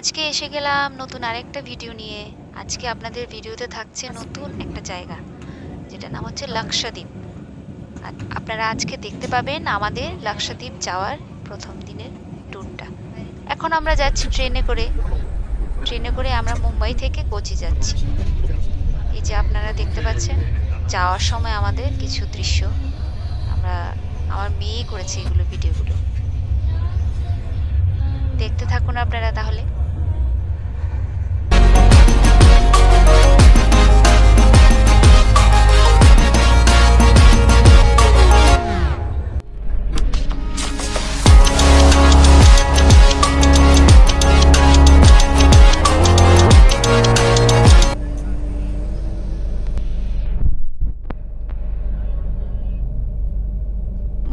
আজকে এসে গেলাম নতুন আরেকটা ভিডিও নিয়ে। আজকে আপনাদের ভিডিওতে থাকছে নতুন একটা জায়গা, যেটা নাম হচ্ছে লাক্ষাদ্বীপ। আর আপনারা আজকে দেখতে পাবেন আমাদের লাক্ষাদ্বীপ যাওয়ার প্রথম দিনের ট্যুরটা। এখন আমরা যাচ্ছি ট্রেনে করে আমরা মুম্বাই থেকে কোচি যাচ্ছি। এই যে আপনারা দেখতে পাচ্ছেন যাওয়ার সময় আমাদের কিছু দৃশ্য, আমার মেয়ে করেছে এগুলো, ভিডিওগুলো দেখতে থাকুন আপনারা তাহলে।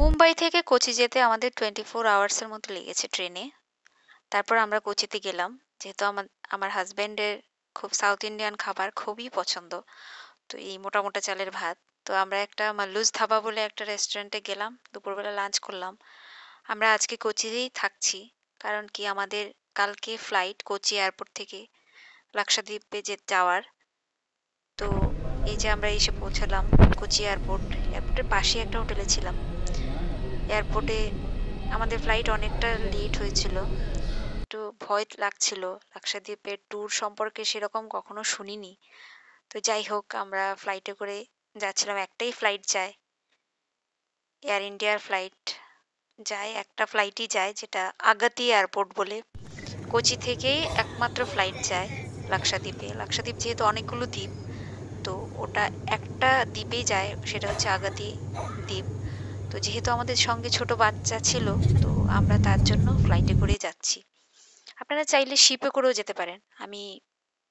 মুম্বাই থেকে কোচি যেতে আমাদের 24 আওয়ার্সের মতো লেগেছে ট্রেনে। তারপর আমরা কোচিতে গেলাম। যেহেতু আমার হাজবেন্ডের খুব সাউথ ইন্ডিয়ান খাবার খুবই পছন্দ, তো এই মোটা মোটা চালের ভাত, তো আমরা একটা মাল্লুজ ধাবা বলে একটা রেস্টুরেন্টে গেলাম, দুপুরবেলা লাঞ্চ করলাম। আমরা আজকে কোচিতেই থাকছি, কারণ কি আমাদের কালকে ফ্লাইট কোচি এয়ারপোর্ট থেকে লাক্ষাদ্বীপে যাওয়ার। তো এই যে আমরা এসে পৌঁছালাম কোচি এয়ারপোর্টের পাশে একটা হোটেলে ছিলাম। এয়ারপোর্টে আমাদের ফ্লাইট অনেকটা লেট হয়েছিল, একটু ভয় লাগছিল। লাক্ষাদ্বীপের ট্যুর সম্পর্কে সেরকম কখনো শুনিনি। তো যাই হোক, আমরা ফ্লাইটে করে যাচ্ছিলাম। একটাই ফ্লাইট যায়, এয়ার ইন্ডিয়ার ফ্লাইট যায়, একটা ফ্লাইটই যায়, যেটা আগাতি এয়ারপোর্ট বলে। কোচি থেকেই একমাত্র ফ্লাইট যায় লাক্ষাদ্বীপে। লাক্ষাদ্বীপ যেহেতু অনেকগুলো দ্বীপ, তো ওটা একটা দ্বীপেই যায়, সেটা হচ্ছে আগাতি দ্বীপ। তো যেহেতু আমাদের সঙ্গে ছোট বাচ্চা ছিল, তো আমরা তার জন্য ফ্লাইটে করেই যাচ্ছি। আপনারা চাইলে শিপে করেও যেতে পারেন। আমি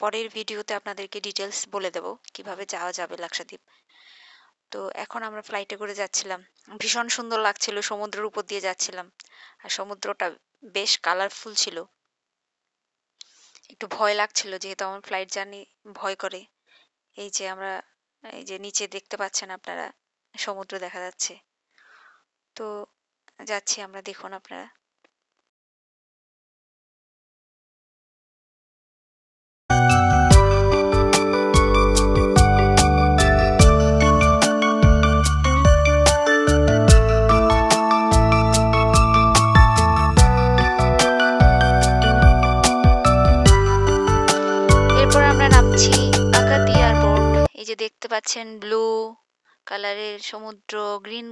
পরের ভিডিওতে আপনাদেরকে ডিটেলস বলে দেব কিভাবে যাওয়া যাবে লাক্ষাদ্বীপ। তো এখন আমরা ফ্লাইটে করে যাচ্ছিলাম। ভীষণ সুন্দর লাগছিল, সমুদ্রের উপর দিয়ে যাচ্ছিলাম, আর সমুদ্রটা বেশ কালারফুল ছিল। একটু ভয় লাগছিল, যেহেতু আমার ফ্লাইট জার্নি ভয় করে। এই যে নিচে দেখতে পাচ্ছেন আপনারা, সমুদ্র দেখা যাচ্ছে। তো যাচ্ছি আমরা, দেখুন আপনারা। এরপর আমরা নামছি আগাতি এয়ারপোর্ট। এই যে দেখতে পাচ্ছেন ব্লু কালারের সমুদ্র, গ্রিন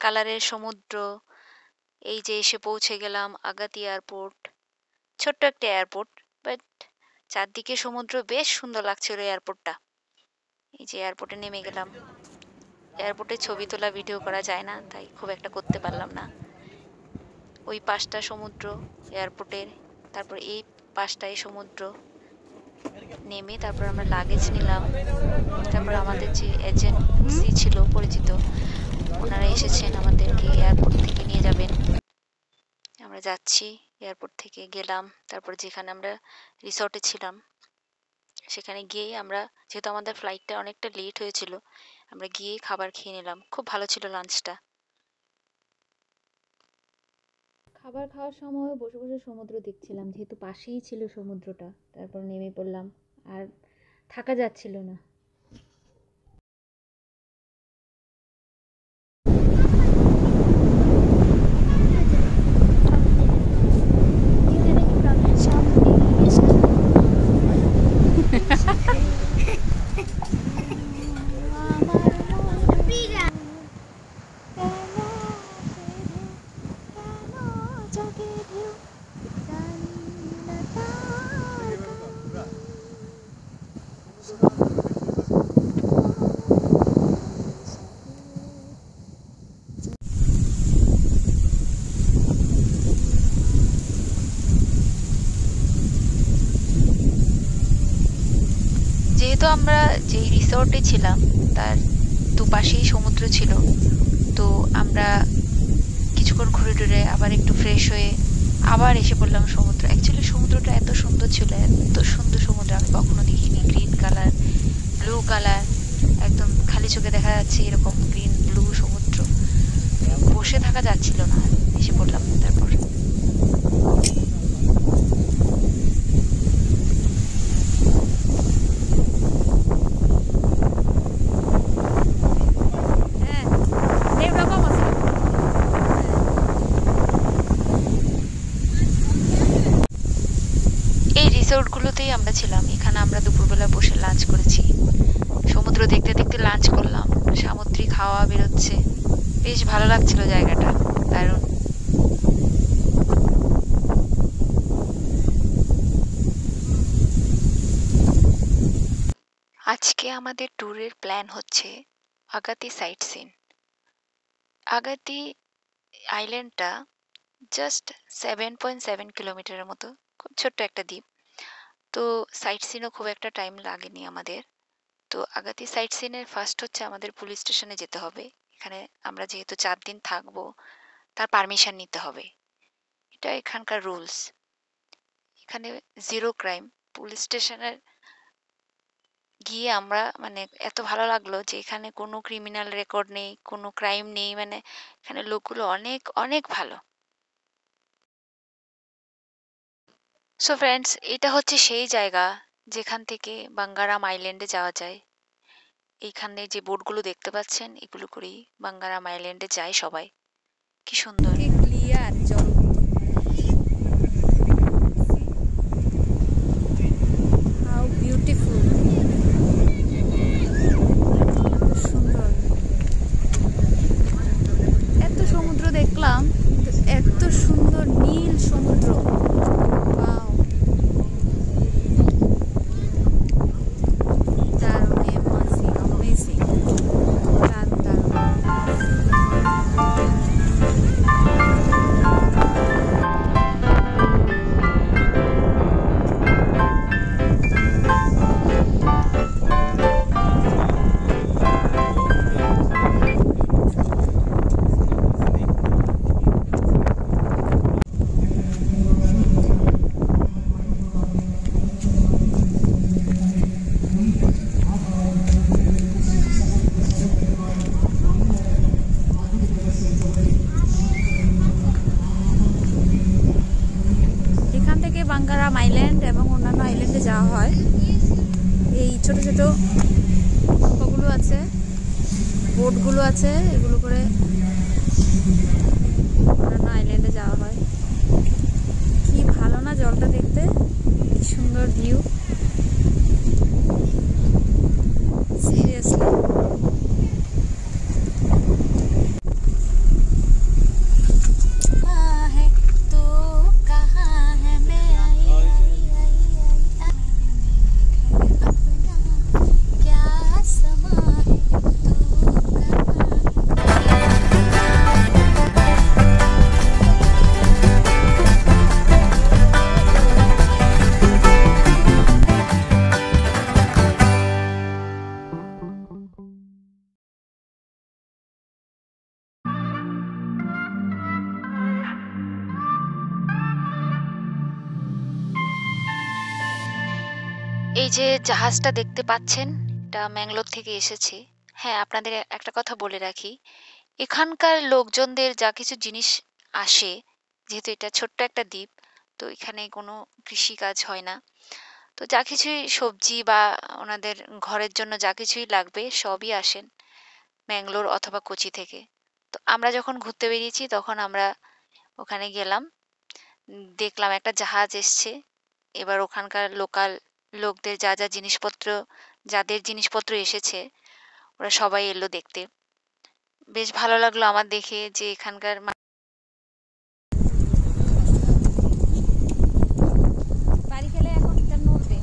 কালারের সমুদ্র। এই যে এসে পৌঁছে গেলাম আগাতি এয়ারপোর্ট। ছোট্ট একটা এয়ারপোর্ট, বাট চারদিকে সমুদ্র, বেশ সুন্দর লাগছিল এয়ারপোর্টটা। এই যে এয়ারপোর্টে নেমে গেলাম। এয়ারপোর্টে ছবি তোলা, ভিডিও করা যায় না, তাই খুব একটা করতে পারলাম না। ওই পাশটা সমুদ্র এয়ারপোর্টের, তারপর এই পাশটাই সমুদ্র। নেমে তারপর আমরা লাগেজ নিলাম। তারপর আমাদের যে এজেন্সি ছিল পরিচিত, ওনারা এসেছেন আমাদেরকে এয়ারপোর্ট থেকে নিয়ে যাবেন। আমরা যাচ্ছি, এয়ারপোর্ট থেকে গেলাম। তারপর যেখানে আমরা রিসর্টে ছিলাম, সেখানে গিয়ে আমরা, যেহেতু আমাদের ফ্লাইটটা অনেকটা লেট হয়েছিল, আমরা গিয়ে খাবার খেয়ে নিলাম। খুব ভালো ছিল লাঞ্চটা। খাবার খাওয়ার সময় বসে বসে সমুদ্র দেখছিলাম, যেহেতু পাশেই ছিল সমুদ্রটা। তারপর নেমে পড়লাম, আর থাকা যাচ্ছিল না। যেহেতু আমরা যেই রিসর্টে ছিলাম তার দুপাশেই সমুদ্র ছিল, তো আমরা কিছুক্ষণ ঘুরে টুরে আবার একটু ফ্রেশ হয়ে আবার এসে পড়লাম সমুদ্র। অ্যাকচুয়ালি সমুদ্রটা এত সুন্দর ছিল, এত সুন্দর সমুদ্র আমি কখনো দেখিনি। গ্রিন কালার, ব্লু কালার, একদম খালি চোখে দেখা যাচ্ছে এরকম গ্রিন ব্লু সমুদ্র। বসে থাকা যাচ্ছিল না, এসে পড়লাম। তারপর আমরা ছিলাম। এখানে আমরা দুপুরবেলা বসে লাঞ্চ করেছি। সমুদ্র দেখতে দেখতে লাঞ্চ করলাম, সামুদ্রিক হাওয়া বেরোচ্ছে, বেশ ভালো লাগছিল জায়গাটা, দারুণ। আজকে আমাদের ট্যুরের প্ল্যান হচ্ছে Agatti site scene. Agatti আইল্যান্ডটা just 7.7 কিলোমিটারের মতো, খুব ছোট্ট একটা দ্বীপ। তো সাইট সিনও খুব একটা টাইম লাগেনি আমাদের। তো আগাতি সাইট সিনের ফার্স্ট হচ্ছে আমাদের পুলিশ স্টেশনে যেতে হবে। এখানে আমরা যেহেতু 4 দিন থাকবো, তার পারমিশন নিতে হবে, এটা এখানকার রুলস। এখানে জিরো ক্রাইম। পুলিশ স্টেশনের গিয়ে আমরা মানে এত ভালো লাগলো যে এখানে কোনো ক্রিমিনাল রেকর্ড নেই, কোনো ক্রাইম নেই, মানে এখানে লোকগুলো অনেক অনেক ভালো। সো ফ্রেন্ডস, এটা হচ্ছে সেই জায়গা যেখান থেকে বাঙ্গারাম আইল্যান্ডে যাওয়া যায়। এইখানে যে বোটগুলো দেখতে পাচ্ছেন, এগুলো করেই বাঙ্গারাম আইল্যান্ডে যায় সবাই। কি সুন্দর, কি ক্লিয়ার জল, হাউ বিউটিফুল, সুন্দর। এত সমুদ্র দেখলাম, কিন্তু এত সুন্দর নীল সমুদ্র, ওয়াও, দারুণ, অ্যামেজিং, দারুণ দারুণ। এখান থেকে বাঙ্গারাম আইল্যান্ড এবং অন্যান্য আইল্যান্ডে যাওয়া হয়। এই ছোট ছোট নৌকাগুলো আছে, বোটগুলো আছে, এগুলো করে অন্যান্য আইল্যান্ডে যাওয়া হয়। কি ভালো না জলটা দেখতে, কি সুন্দর ভিউ, সিরিয়াসলি। এই যে জাহাজটা দেখতে পাচ্ছেন, এটা ম্যাঙ্গালোর থেকে এসেছে। হ্যাঁ, আপনাদের একটা কথা বলে রাখি, এখানকার লোকজনদের যা কিছু জিনিস আসে, যেহেতু এটা ছোট্ট একটা দ্বীপ, তো এখানে কোনো কৃষিকাজ হয় না। তো যা কিছুই সবজি বা ওনাদের ঘরের জন্য যা কিছুই লাগবে সবই আসেন ম্যাঙ্গালোর অথবা কোচি থেকে। তো আমরা যখন ঘুরতে বেরিয়েছি তখন আমরা ওখানে গেলাম, দেখলাম একটা জাহাজ এসছে। এবার ওখানকার লোকাল লোকদের যা যা জিনিসপত্র, যাদের জিনিসপত্র এসেছে, ওরা সবাই এলো দেখতে। বেশ ভালো লাগলো আমার দেখে যে এখানকার বাড়ি খেলে এখন এটা নড়বে।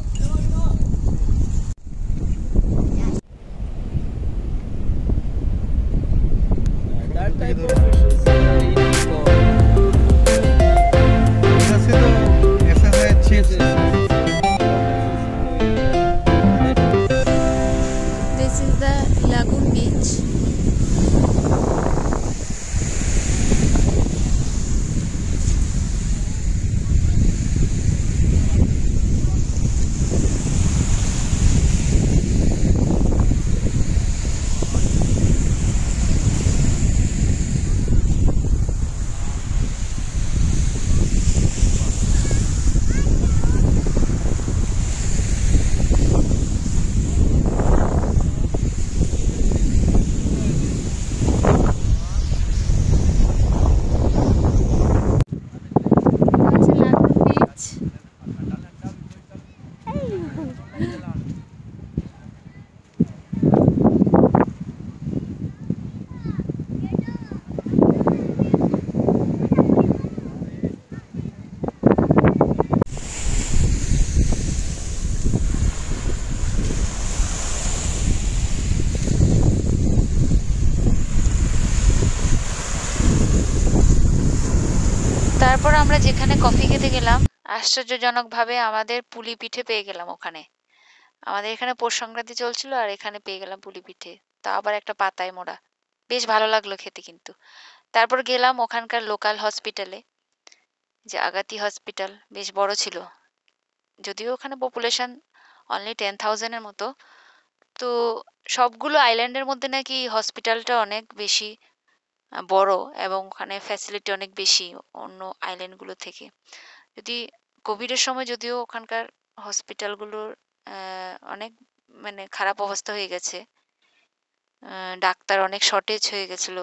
That type of fish is eating for. esa ha sido chips. This is the lagoon beach. তারপর আমরা যেখানে কফি খেতে গেলাম, আশ্চর্যজনকভাবে আমাদের পুলি পিঠে পেয়ে গেলাম ওখানে। আমাদের এখানে পৌষ সংক্রান্তি চলছিল আর এখানে পেয়ে গেলাম পুলি পিঠে, তা আবার একটা পাতায় মোড়া। বেশ ভালো লাগলো খেতে কিন্তু। তারপর গেলাম ওখানকার লোকাল হসপিটালে, যে আগাতি হসপিটাল, বেশ বড় ছিল। যদিও ওখানে পপুলেশন অনলি 10,000 এর মতো, তো সবগুলো আইল্যান্ডের মধ্যে নাকি হসপিটালটা অনেক বেশি বড় এবং ওখানে ফ্যাসিলিটি অনেক বেশি অন্য আইল্যান্ডগুলো থেকে। যদি কোভিডের সময় যদিও ওখানকার হসপিটালগুলোর অনেক মানে খারাপ অবস্থা হয়ে গেছে, ডাক্তার অনেক শর্টেজ হয়ে গেছিল,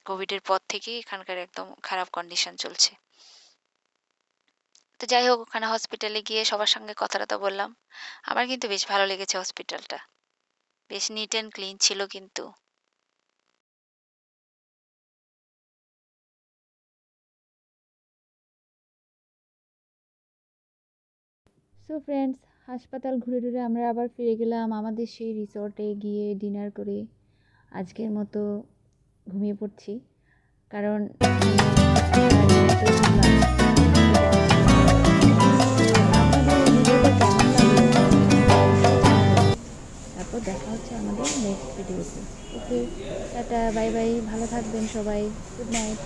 কোভিডের পর থেকেই এখানকার একদম খারাপ কন্ডিশন চলছে। তো যাই হোক, ওখানে হসপিটালে গিয়ে সবার সঙ্গে কথা টথা বললাম। আমার কিন্তু বেশ ভালো লেগেছে হসপিটালটা, বেশ নিট অ্যান্ড ক্লিন ছিল কিন্তু। সো ফ্রেন্ডস, হাসপাতাল ঘুরে ঘুরে আমরা আবার ফিরে গেলাম আমাদের সেই রিসর্টে, গিয়ে ডিনার করে আজকের মতো ঘুমিয়ে পড়ছি, কারণ তারপর দেখা হচ্ছে আমাদের নেক্সট ভিডিওতে। ওকে, টাটা, বাই বাই, ভালো থাকবেন সবাই, গুড নাইট।